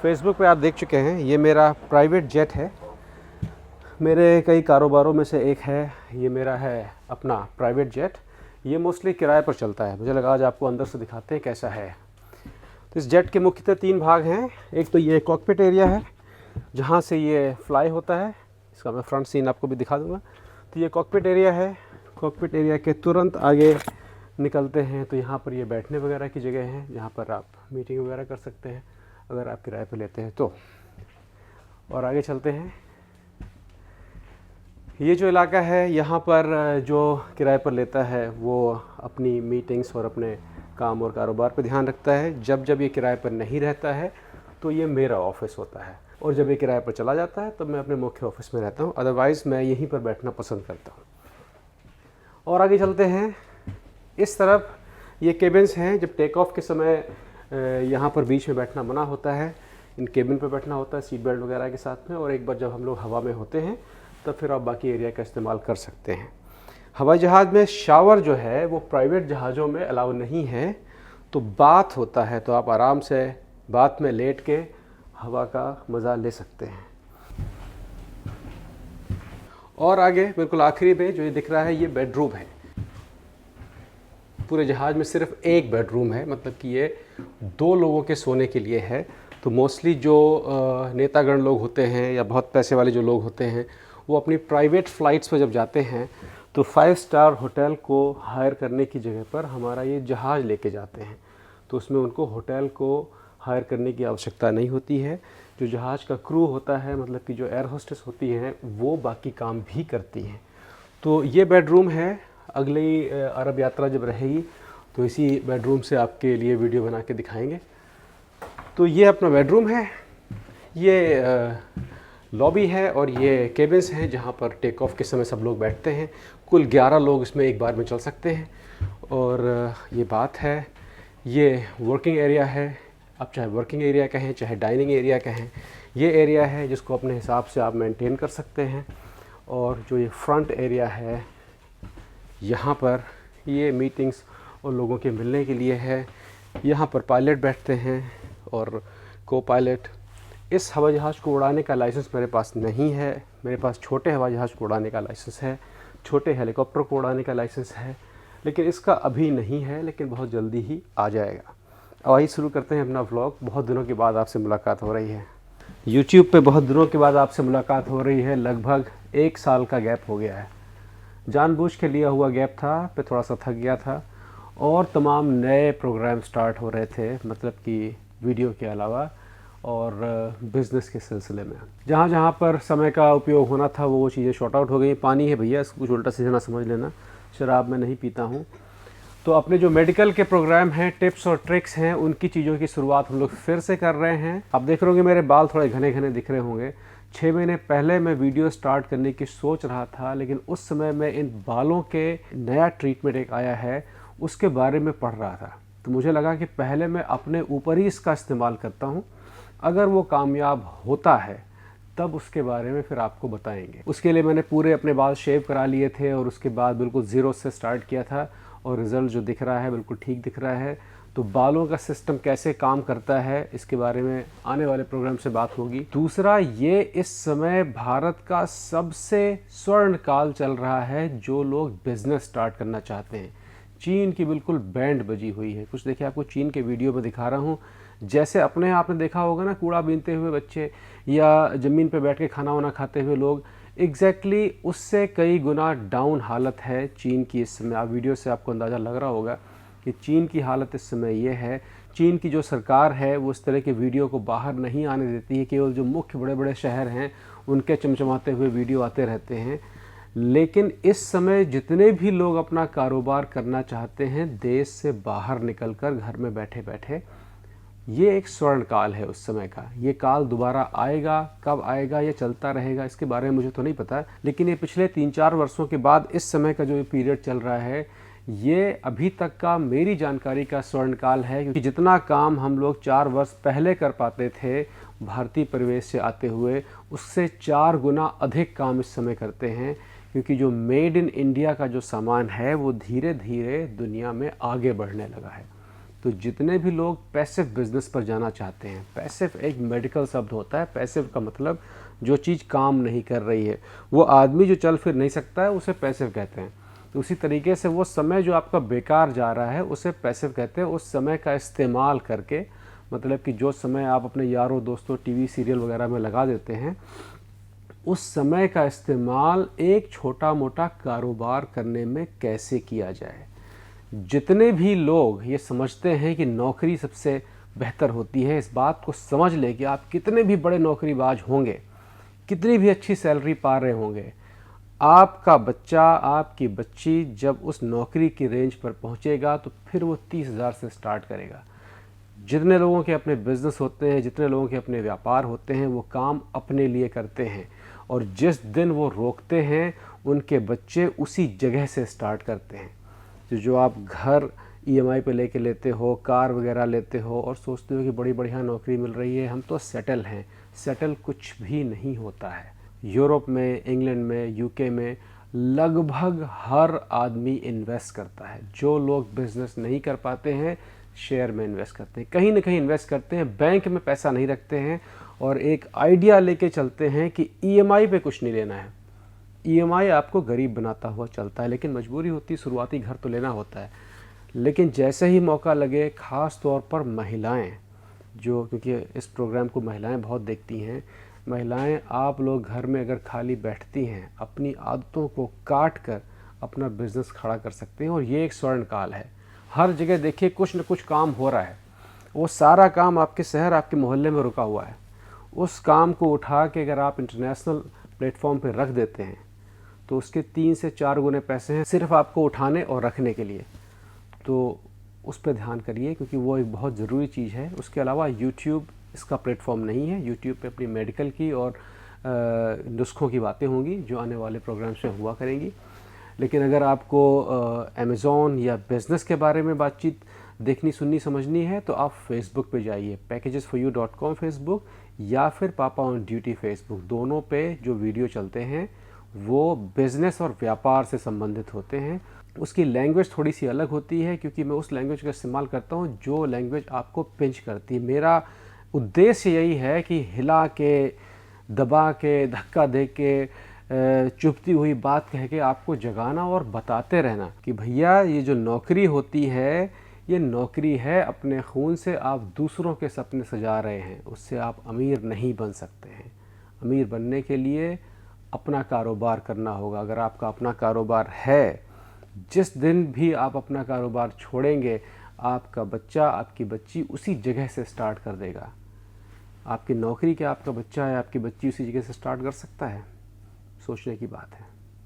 Facebook पे आप देख चुके हैं, ये मेरा प्राइवेट जेट है। मेरे कई कारोबारों में से एक है, ये मेरा है अपना प्राइवेट जेट। ये मोस्टली किराए पर चलता है। मुझे लगा आज आपको अंदर से दिखाते हैं कैसा है। तो इस जेट के मुख्यतः 3 भाग हैं। एक तो ये कॉकपिट एरिया है जहाँ से ये फ्लाई होता है। इसका मैं फ्रंट सीन आपको भी दिखा दूँगा। तो ये कॉकपिट एरिया है। कॉकपिट एरिया के तुरंत आगे निकलते हैं तो यहाँ पर ये बैठने वगैरह की जगह है, जहाँ पर आप मीटिंग वगैरह कर सकते हैं अगर आप किराए पर लेते हैं तो। और आगे चलते हैं। ये जो इलाका है यहाँ पर जो किराए पर लेता है वो अपनी मीटिंग्स और अपने काम और कारोबार पर ध्यान रखता है। जब जब ये किराए पर नहीं रहता है तो ये मेरा ऑफिस होता है, और जब ये किराए पर चला जाता है तो मैं अपने मुख्य ऑफिस में रहता हूँ। अदरवाइज़ मैं यहीं पर बैठना पसंद करता हूँ। और आगे चलते हैं। इस तरफ ये केबिन्स हैं। जब टेक ऑफ के समय यहाँ पर बीच में बैठना मना होता है, इन केबिन पर बैठना होता है सीट बेल्ट वगैरह के साथ में। और एक बार जब हम लोग हवा में होते हैं तब फिर आप बाकी एरिया का इस्तेमाल कर सकते हैं। हवाई जहाज़ में शावर जो है वो प्राइवेट जहाज़ों में अलाउ नहीं है। तो बाथ होता है तो आप आराम से बाथ में लेट के हवा का मज़ा ले सकते हैं। और आगे बिल्कुल आखिरी में जो ये दिख रहा है ये बेडरूम है। पूरे जहाज़ में सिर्फ एक बेडरूम है, मतलब कि ये 2 लोगों के सोने के लिए है। तो मोस्टली जो नेतागण लोग होते हैं या बहुत पैसे वाले जो लोग होते हैं वो अपनी प्राइवेट फ़्लाइट्स पर जब जाते हैं तो 5 स्टार होटल को हायर करने की जगह पर हमारा ये जहाज़ लेके जाते हैं। तो उसमें उनको होटल को हायर करने की आवश्यकता नहीं होती है। जो जहाज़ का क्रू होता है, मतलब कि जो एयर होस्टेस होती हैं, वो बाकी काम भी करती हैं। तो ये बेडरूम है। अगली अरब यात्रा जब रहेगी तो इसी बेडरूम से आपके लिए वीडियो बना के दिखाएंगे। तो ये अपना बेडरूम है, ये लॉबी है और ये केबिन्स हैं जहाँ पर टेक ऑफ के समय सब लोग बैठते हैं। कुल 11 लोग इसमें एक बार में चल सकते हैं। और ये बात है, ये वर्किंग एरिया है। आप चाहे वर्किंग एरिया कहें चाहे डाइनिंग एरिया कहें, ये एरिया है जिसको अपने हिसाब से आप मेंटेन कर सकते हैं। और जो ये फ्रंट एरिया है यहाँ पर ये मीटिंग्स और लोगों के मिलने के लिए है। यहाँ पर पायलट बैठते हैं और को पायलट। इस हवाई जहाज़ को उड़ाने का लाइसेंस मेरे पास नहीं है। मेरे पास छोटे हवाई जहाज़ को उड़ाने का लाइसेंस है, छोटे हेलीकॉप्टर को उड़ाने का लाइसेंस है, लेकिन इसका अभी नहीं है, लेकिन बहुत जल्दी ही आ जाएगा। अब आइए शुरू करते हैं अपना व्लॉग। बहुत दिनों के बाद आपसे मुलाकात हो रही है यूट्यूब पे, बहुत दिनों के बाद आपसे मुलाकात हो रही है। लगभग 1 साल का गैप हो गया है। जानबूझ के लिया हुआ गैप था, पे थोड़ा सा थक गया था और तमाम नए प्रोग्राम स्टार्ट हो रहे थे, मतलब कि वीडियो के अलावा और बिज़नेस के सिलसिले में। जहाँ जहाँ पर समय का उपयोग होना था वो चीज़ें शॉर्ट आउट हो गई। पानी है भैया, इसको कुछ उल्टा सीधा ना समझ लेना, शराब मैं नहीं पीता हूँ। तो अपने जो मेडिकल के प्रोग्राम हैं, टिप्स और ट्रिक्स हैं, उनकी चीज़ों की शुरुआत हम लोग फिर से कर रहे हैं। आप देख रहे होंगे मेरे बाल थोड़े घने घने दिख रहे होंगे। 6 महीने पहले मैं वीडियो स्टार्ट करने की सोच रहा था, लेकिन उस समय मैं इन बालों के नया ट्रीटमेंट एक आया है उसके बारे में पढ़ रहा था। तो मुझे लगा कि पहले मैं अपने ऊपर ही इसका इस्तेमाल करता हूँ, अगर वो कामयाब होता है तब उसके बारे में फिर आपको बताएंगे। उसके लिए मैंने पूरे अपने बाल शेव करा लिए थे और उसके बाद बिल्कुल ज़ीरो से स्टार्ट किया था और रिज़ल्ट जो दिख रहा है बिल्कुल ठीक दिख रहा है। तो बालों का सिस्टम कैसे काम करता है इसके बारे में आने वाले प्रोग्राम से बात होगी। दूसरा, ये इस समय भारत का सबसे स्वर्ण काल चल रहा है जो लोग बिज़नेस स्टार्ट करना चाहते हैं। चीन की बिल्कुल बैंड बजी हुई है। कुछ देखिए, आपको चीन के वीडियो में दिखा रहा हूँ। जैसे अपने आपने देखा होगा ना, कूड़ा बीनते हुए बच्चे या ज़मीन पे बैठ के खाना वाना खाते हुए लोग, एग्जैक्टली उससे कई गुना डाउन हालत है चीन की इस समय। आप वीडियो से आपको अंदाज़ा लग रहा होगा कि चीन की हालत इस समय ये है। चीन की जो सरकार है वो इस तरह के वीडियो को बाहर नहीं आने देती है। केवल जो मुख्य बड़े बड़े शहर हैं उनके चमचमाते हुए वीडियो आते रहते हैं। लेकिन इस समय जितने भी लोग अपना कारोबार करना चाहते हैं देश से बाहर निकलकर घर में बैठे बैठे, ये एक स्वर्ण काल है उस समय का। ये काल दोबारा आएगा, कब आएगा, ये चलता रहेगा, इसके बारे में मुझे तो नहीं पता। लेकिन ये पिछले 3-4 वर्षों के बाद इस समय का जो पीरियड चल रहा है ये अभी तक का मेरी जानकारी का स्वर्ण काल है। क्योंकि जितना काम हम लोग 4 वर्ष पहले कर पाते थे भारतीय परिवेश से आते हुए, उससे 4 गुना अधिक काम इस समय करते हैं। क्योंकि जो मेड इन इंडिया का जो सामान है वो धीरे धीरे दुनिया में आगे बढ़ने लगा है। तो जितने भी लोग पैसिव बिजनेस पर जाना चाहते हैं, पैसिव एक मेडिकल शब्द होता है, पैसिव का मतलब जो चीज़ काम नहीं कर रही है, वो आदमी जो चल फिर नहीं सकता है उसे पैसिव कहते हैं। तो उसी तरीके से वो समय जो आपका बेकार जा रहा है उसे पैसिव कहते हैं। उस समय का इस्तेमाल करके, मतलब कि जो समय आप अपने यारों दोस्तों टीवी सीरियल वगैरह में लगा देते हैं, उस समय का इस्तेमाल एक छोटा मोटा कारोबार करने में कैसे किया जाए। जितने भी लोग ये समझते हैं कि नौकरी सबसे बेहतर होती है, इस बात को समझ लें कि आप कितने भी बड़े नौकरीबाज होंगे, कितनी भी अच्छी सैलरी पा रहे होंगे, आपका बच्चा, आपकी बच्ची जब उस नौकरी की रेंज पर पहुंचेगा तो फिर वो 30,000 से स्टार्ट करेगा। जितने लोगों के अपने बिजनेस होते हैं, जितने लोगों के अपने व्यापार होते हैं, वो काम अपने लिए करते हैं, और जिस दिन वो रोकते हैं उनके बच्चे उसी जगह से स्टार्ट करते हैं। तो जो आप घर ईएमआई पे लेके लेते हो, कार वगैरह लेते हो और सोचते हो कि बड़ी बढ़िया नौकरी मिल रही है, हम तो सेटल हैं, सेटल कुछ भी नहीं होता है। यूरोप में, इंग्लैंड में, यूके में लगभग हर आदमी इन्वेस्ट करता है। जो लोग बिजनेस नहीं कर पाते हैं शेयर में इन्वेस्ट करते हैं, कहीं ना कहीं इन्वेस्ट करते हैं, बैंक में पैसा नहीं रखते हैं और एक आइडिया लेके चलते हैं कि ईएमआई पे कुछ नहीं लेना है। ईएमआई आपको गरीब बनाता हुआ चलता है, लेकिन मजबूरी होती है, शुरुआती घर तो लेना होता है। लेकिन जैसे ही मौका लगे, ख़ास तौर पर महिलाएं, जो, क्योंकि इस प्रोग्राम को महिलाएं बहुत देखती हैं, महिलाएं आप लोग घर में अगर खाली बैठती हैं, अपनी आदतों को काट कर अपना बिजनेस खड़ा कर सकते हैं। और ये एक स्वर्ण काल है। हर जगह देखिए कुछ न कुछ काम हो रहा है। वो सारा काम आपके शहर, आपके मोहल्ले में रुका हुआ है। उस काम को उठा के अगर आप इंटरनेशनल प्लेटफॉर्म पे रख देते हैं तो उसके 3 से 4 गुने पैसे हैं सिर्फ आपको उठाने और रखने के लिए। तो उस पर ध्यान करिए, क्योंकि वो एक बहुत ज़रूरी चीज़ है। उसके अलावा यूट्यूब इसका प्लेटफॉर्म नहीं है। यूट्यूब पे अपनी मेडिकल की और नुस्खों की बातें होंगी जो आने वाले प्रोग्राम्स में हुआ करेंगी। लेकिन अगर आपको अमेज़ॉन या बिज़नेस के बारे में बातचीत देखनी, सुननी, समझनी है तो आप फेसबुक पे जाइए, packagesforyou.com फेसबुक, या फिर पापा ऑन ड्यूटी फेसबुक। दोनों पे जो वीडियो चलते हैं वो बिज़नेस और व्यापार से संबंधित होते हैं। उसकी लैंग्वेज थोड़ी सी अलग होती है, क्योंकि मैं उस लैंग्वेज का इस्तेमाल करता हूँ जो लैंग्वेज आपको पिंच करती है। मेरा उद्देश्य यही है कि हिला के, दबा के, धक्का दे के, चुभती हुई बात कह के आपको जगाना और बताते रहना कि भैया ये जो नौकरी होती है, ये नौकरी है, अपने खून से आप दूसरों के सपने सजा रहे हैं, उससे आप अमीर नहीं बन सकते हैं। अमीर बनने के लिए अपना कारोबार करना होगा। अगर आपका अपना कारोबार है, जिस दिन भी आप अपना कारोबार छोड़ेंगे, आपका बच्चा, आपकी बच्ची उसी जगह से स्टार्ट कर देगा। आपकी नौकरी क्या आपका बच्चा है, आपकी बच्ची उसी जगह से स्टार्ट कर सकता है? सोचने की बात है।